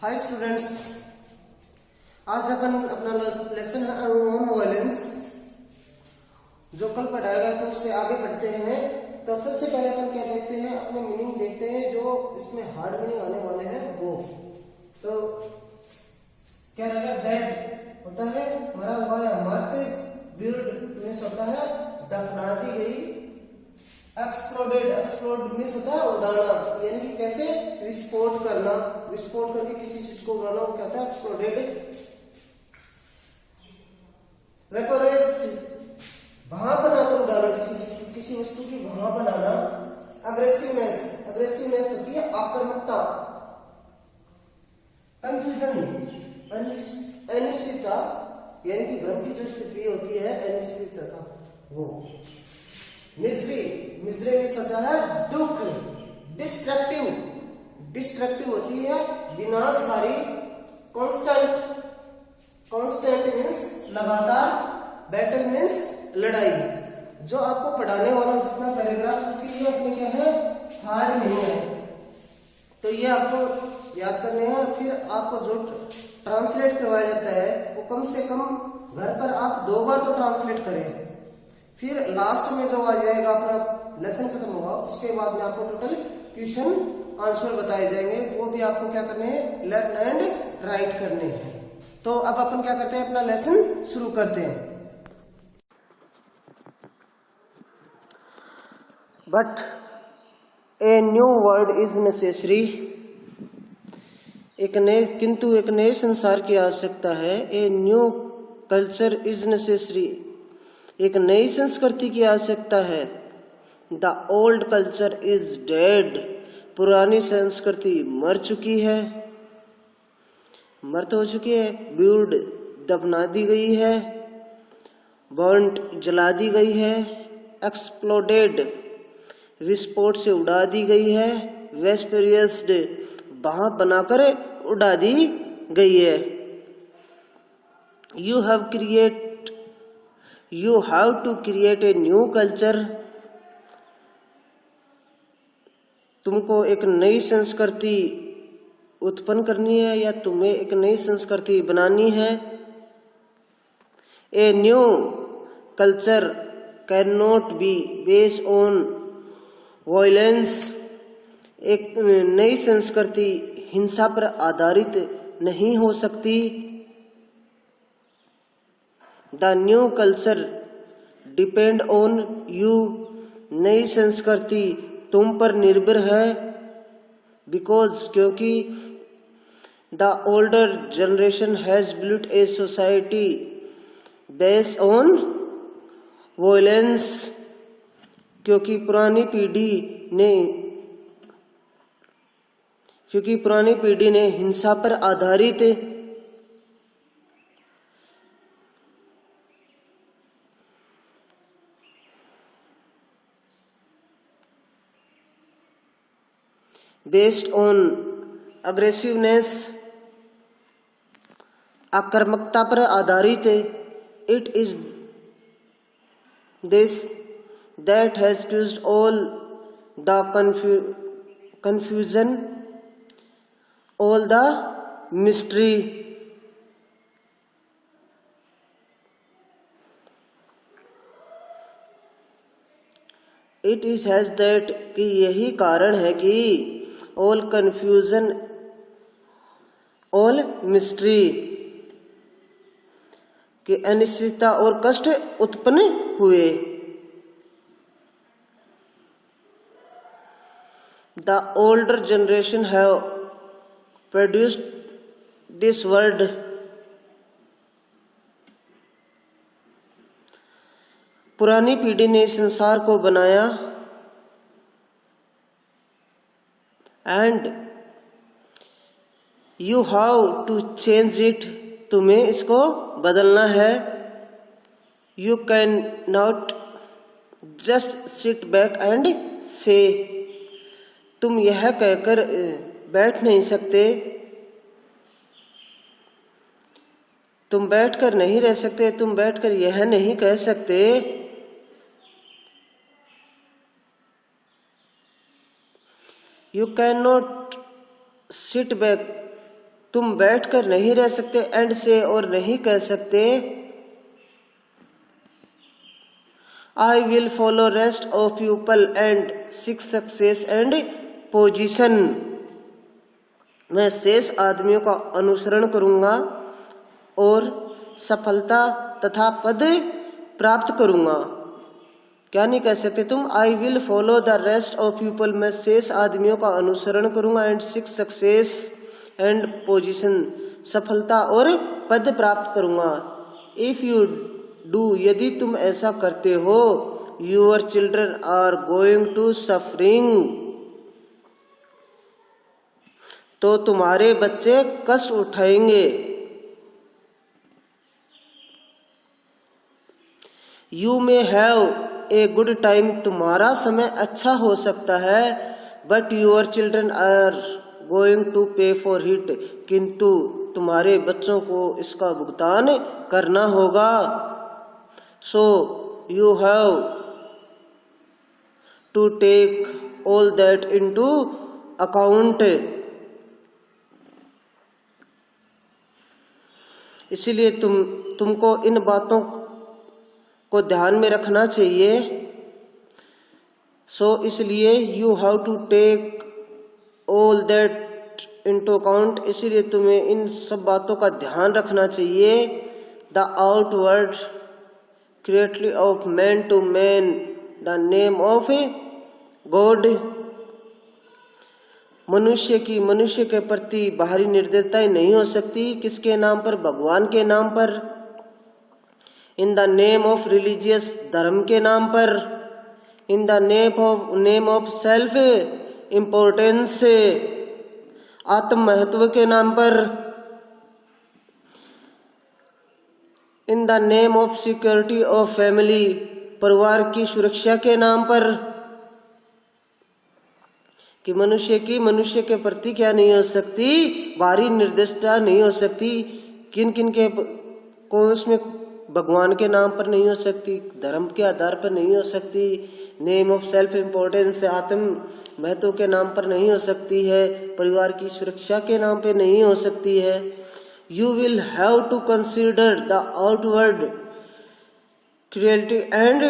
Hi students, आज अपन अपना lesson है नॉन वायलेंस जो कल पढ़ाया गया था उससे आगे बढ़ते हैं। तो सबसे पहले अपन क्या देखते हैं, अपने मीनिंग देखते हैं जो इसमें हार्ड मीनिंग आने वाले हैं वो। तो क्या रहेगा, डेड होता है मरा हुआ या मृत, ब्यूर्ड मीन्स होता है दफना दी गई, एक्सप्लोड मीन्स होता है उड़ाना, यानी कि कैसे विस्फोट करना, विस्फोट करके किसी चीज को उड़ाना वो कहता है एक्सप्लोडेड। वेपोराइज्ड भाप बनाकर उड़ाना, किसी चीज की, किसी वस्तु की भाप बनाना। अग्रेसिवनेस होती है आक्रामकता। कंफ्यूजन अनिश्चितता, यानी कि भ्रम की जो स्थिति होती है अनिश्चितता वो। मिजरी मीन्स होता है दुख। डिस्ट्रक्टिव होती है विनाशकारी। कांस्टेंट मीन्स लगातार। बैटल मीन्स लड़ाई। जो आपको पढ़ाने वाला जितना पैराग्राफ उसके लिए अपने क्या है, हार्ड नहीं है, तो ये आपको याद करने हैं। फिर आपको जो ट्रांसलेट करवाया जाता है वो कम से कम घर पर आप 2 बार तो ट्रांसलेट करें। फिर लास्ट में जो आ जाएगा अपना लेसन खत्म होगा उसके बाद में आपको टोटल क्वेश्चन आंसर बताए जाएंगे, वो भी आपको क्या करने हैं, लर्न एंड राइट करने हैं। तो अब अपन क्या करते हैं, अपना लेसन शुरू करते हैं। But a new world is necessary, किंतु एक नए संसार की आवश्यकता है। ए न्यू कल्चर इज नेसेसरी, एक नई संस्कृति की आवश्यकता है। The old culture is dead, पुरानी संस्कृति मर चुकी है, मृत हो चुकी है। ब्यूर्ड दफना दी गई है। बर्न्ट जला दी गई है। एक्सप्लोडेड विस्फोट से उड़ा दी गई है। वेस्पेरियस्ड भाप बनाकर उड़ा दी गई है। You have to create a new culture, तुमको एक नई संस्कृति उत्पन्न करनी है या तुम्हें एक नई संस्कृति बनानी है। ए new culture can not be based on violence, एक नई संस्कृति हिंसा पर आधारित नहीं हो सकती। The new culture depend on you, नई संस्कृति तुम पर निर्भर है। बिकॉज क्योंकि the older generation has built a society based on violence, क्योंकि पुरानी पीढ़ी ने हिंसा पर आधारित बेस्ड ऑन अग्रेसिवनेस, आक्रामकता पर आधारित। It is this that has caused all the confusion, all the mystery. It is has that कि यही कारण है कि all confusion, all mystery कि अनिश्चितता और कष्ट उत्पन्न हुए। The older generation have produced this world, पुरानी पीढ़ी ने संसार को बनाया। And you have to change it, तुम्हें इसको बदलना है। You can not just sit back and say, तुम यह कहकर बैठ नहीं सकते, तुम बैठकर नहीं रह सकते, तुम बैठकर यह नहीं कह सकते You cannot sit back तुम बैठकर नहीं रह सकते, एंड से और नहीं कह सकते I will follow rest of people and seek success and position. मैं शेष आदमियों का अनुसरण करूंगा और सफलता तथा पद प्राप्त करूंगा। क्या नहीं कह सकते तुम? I will follow the rest of people, मैं शेष आदमियों का अनुसरण करूंगा, and seek success and position, सफलता और पद प्राप्त करूंगा। इफ यू डू, यदि तुम ऐसा करते हो, your children are going to suffering, तो तुम्हारे बच्चे कष्ट उठाएंगे। You may have a good time, तुम्हारा समय अच्छा हो सकता है, but your children are going to pay for it, किंतु तुम्हारे बच्चों को इसका भुगतान करना होगा। So you have to take all that into account, इसीलिए तुमको इन बातों को ध्यान में रखना चाहिए। सो इसलिए you have to take all that into account, इसीलिए तुम्हें इन सब बातों का ध्यान रखना चाहिए। The outward cruelty of man to man the name of God, मनुष्य के प्रति बाहरी निर्दयताएं नहीं हो सकती। किसके नाम पर? भगवान के नाम पर। In the name of religious, धर्म के नाम पर। In the name of self importance, आत्म महत्व के नाम पर। In the name of security of family, परिवार की सुरक्षा के नाम पर। कि मनुष्य के प्रति क्या नहीं हो सकती? बाहरी निर्दिष्टता नहीं हो सकती। किन किन के कौन उसमें? भगवान के नाम पर नहीं हो सकती, धर्म के आधार पर नहीं हो सकती, नेम ऑफ सेल्फ इम्पोर्टेंस, आत्म महत्व के नाम पर नहीं हो सकती है, परिवार की सुरक्षा के नाम पे नहीं हो सकती है। You will have to consider the outward cruelty and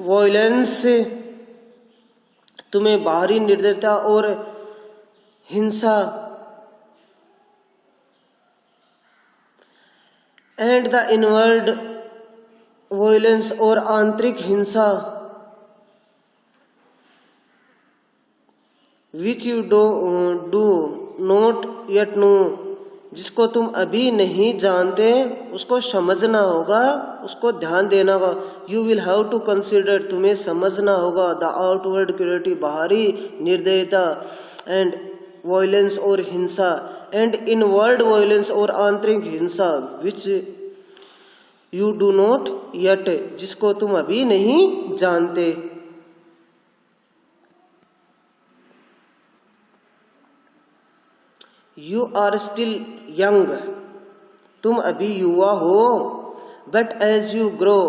violence, तुम्हें बाहरी निर्दयता और हिंसा एंड द इनवर्ड वायलेंस और आंतरिक हिंसा which you do not yet know, जिसको तुम अभी नहीं जानते उसको समझना होगा, उसको ध्यान देना होगा। You will have to consider, तुम्हें समझना होगा द आउटवर्ड क्रूएल्टी, बाहरी निर्दयता, एंड वायलेंस और हिंसा, एंड इनवर्ड वायलेंस और आंतरिक हिंसा, which you do not yet, जिसको तुम अभी नहीं जानते। यू आर स्टिल यंग, तुम अभी युवा हो, but as you grow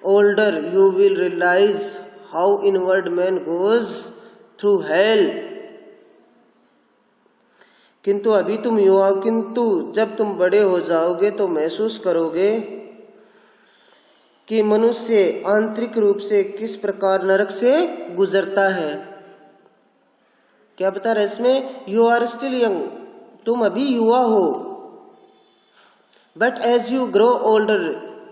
older you will realise how inward man goes through hell, किंतु अभी तुम युवा, किंतु जब तुम बड़े हो जाओगे तो महसूस करोगे कि मनुष्य आंतरिक रूप से किस प्रकार नरक से गुजरता है। क्या बता रहा है इसमें? यू आर स्टिल यंग, तुम अभी युवा हो, but as you grow older,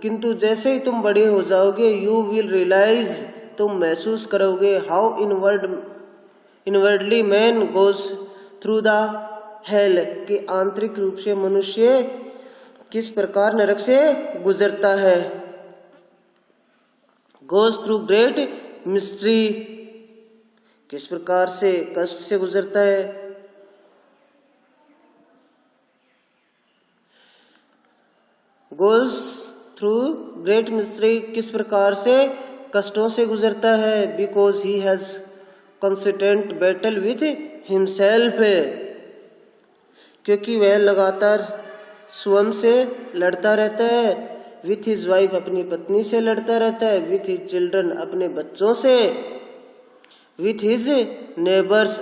किंतु जैसे ही तुम बड़े हो जाओगे, यू विल रियलाइज, तुम महसूस करोगे, how inwardly man goes through the hell, कि आंतरिक रूप से मनुष्य किस प्रकार नरक से गुजरता है। गोज थ्रू ग्रेट मिस्ट्री, किस प्रकार से कष्ट से गुजरता है। गोज थ्रू ग्रेट मिस्ट्री, किस प्रकार से कष्टों से गुजरता है। Because he has consistent battle with himself, क्योंकि वह लगातार स्वयं से लड़ता रहता है। विथ हिज वाइफ, अपनी पत्नी से लड़ता रहता है। विथ हिज चिल्ड्रन, अपने बच्चों से। विथ हिज नेबर्स,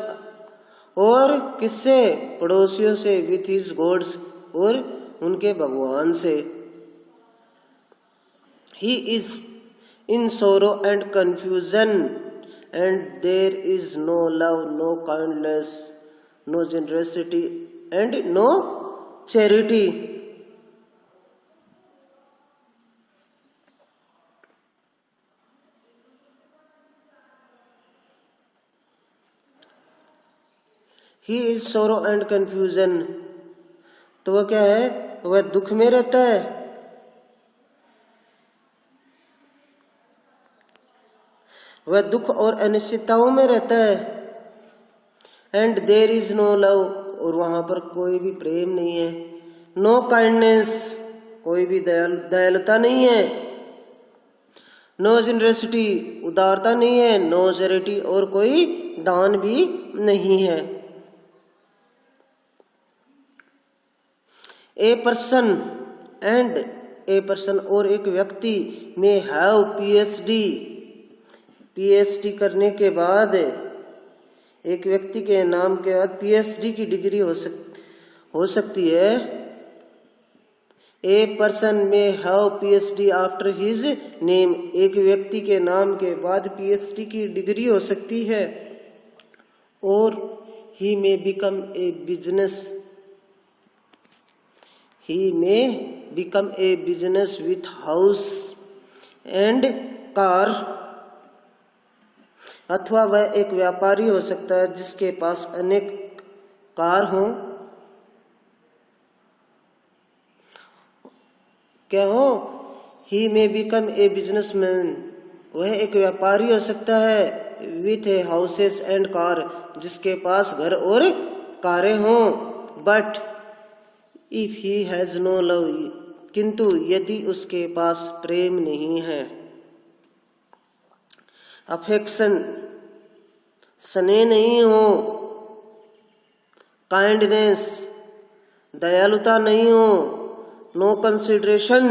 और किससे? पड़ोसियों से, विथ हिज गॉड्स, और उनके भगवान से। ही is in sorrow and confusion and there is no love, no kindness, no generosity and no charity. He is sorrow and confusion, तो वह क्या है? वह दुख में रहता है, वह दुख और अनिश्चितताओं में रहता है। And there is no love, और वहां पर कोई भी प्रेम नहीं है। नो काइंडनेस, कोई भी दयालुता नहीं है। नो जेनरसिटी, उदारता नहीं है। नो चैरिटी, और कोई दान भी नहीं है। A person and a person, और एक व्यक्ति में हैव पीएचडी करने के बाद, एक व्यक्ति के नाम के बाद पीएचडी की डिग्री हो सकती है। ए पर्सन में have PhD after his name, एक व्यक्ति के नाम के बाद पीएचडी की डिग्री हो सकती है। और ही में become a business, he may become a business with house and car, अथवा वह एक व्यापारी हो सकता है जिसके पास अनेक कार हो। क्या हो? he may become a businessman, वह एक व्यापारी हो सकता है with a houses and car, जिसके पास घर और कारें हों। but if he has no love, किंतु यदि उसके पास प्रेम नहीं है। अफेक्शन, स्नेह नहीं हो। काइंडनेस, दयालुता नहीं हो। No consideration,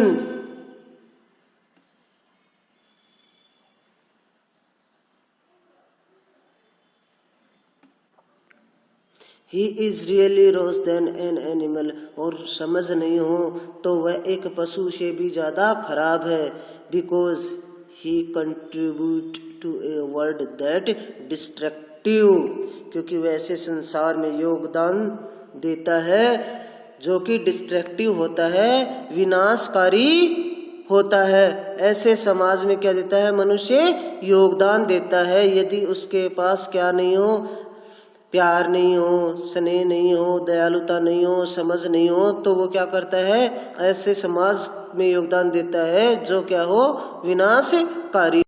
he is really worse than an animal, और समझ नहीं हो तो वह एक पशु से भी ज्यादा खराब है। Because he contribute to a world that destructive, क्योंकि वह ऐसे संसार में योगदान देता है जो कि डिस्ट्रक्टिव होता है, विनाशकारी होता है। ऐसे समाज में क्या देता है? मनुष्य योगदान देता है। यदि उसके पास क्या नहीं हो? प्यार नहीं हो, स्नेह नहीं हो, दयालुता नहीं हो, समझ नहीं हो, तो वो क्या करता है? ऐसे समाज में योगदान देता है जो क्या हो? विनाशकारी।